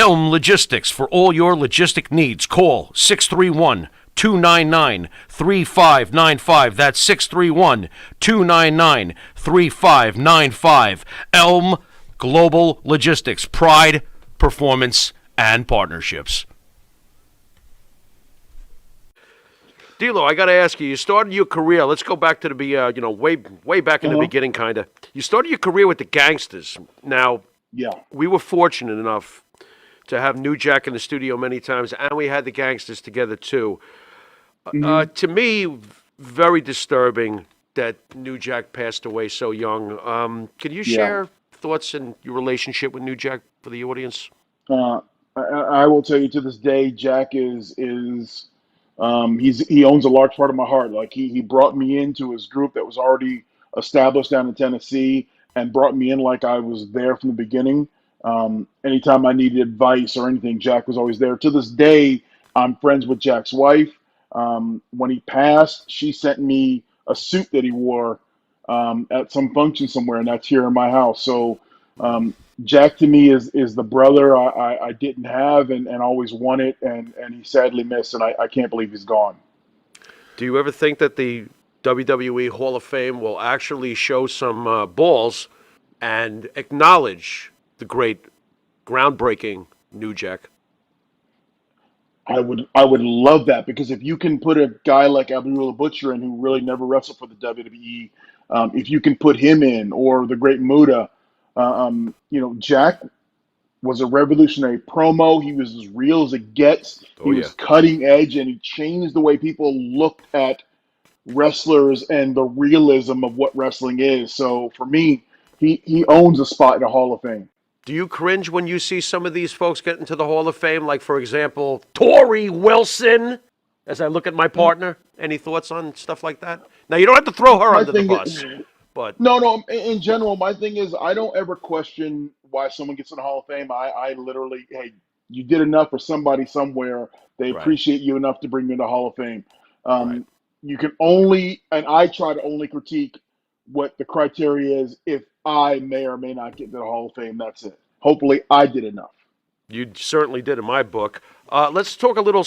Elm Logistics. For all your logistic needs, call 631-299-3595. That's 631-299-3595. Elm Global Logistics. Pride, performance, and partnerships. D'Lo, I got to ask you. You started your career. Let's go back to the way back in the beginning, kind of. You started your career with the Gangsters. Now, we were fortunate enough to have New Jack in the studio many times, and we had the Gangsters together too. To me, very disturbing that New Jack passed away so young. Can you share thoughts and your relationship with New Jack for the audience? I will tell you, to this day, Jack is he owns a large part of my heart. Like he brought me into his group that was already established down in Tennessee and brought me in like I was there from the beginning. Anytime I needed advice or anything, Jack was always there. To this day, I'm friends with Jack's wife. When he passed, she sent me a suit that he wore at some function somewhere, and that's here in my house. So Jack to me is the brother I didn't have and always wanted, and he sadly missed, and I can't believe he's gone. Do you ever think that the WWE Hall of Fame will actually show some balls and acknowledge the great, groundbreaking New Jack? I would love that, because if you can put a guy like Abdullah Butcher in, who really never wrestled for the WWE, if you can put him in, or the Great Muta, Jack was a revolutionary promo. He was as real as it gets. He was cutting edge, and he changed the way people looked at wrestlers and the realism of what wrestling is. So for me, he owns a spot in the Hall of Fame. Do you cringe when you see some of these folks get into the Hall of Fame? Like, for example, Tori Wilson, as I look at my partner. Any thoughts on stuff like that? Now, you don't have to throw her under the bus. But No. In general, my thing is, I don't ever question why someone gets in the Hall of Fame. I literally, hey, you did enough for somebody somewhere. They appreciate you enough to bring you in the Hall of Fame. You can only, and I try to only critique what the criteria is if I may or may not get into the Hall of Fame. That's it. Hopefully, I did enough. You certainly did in my book. Let's talk a little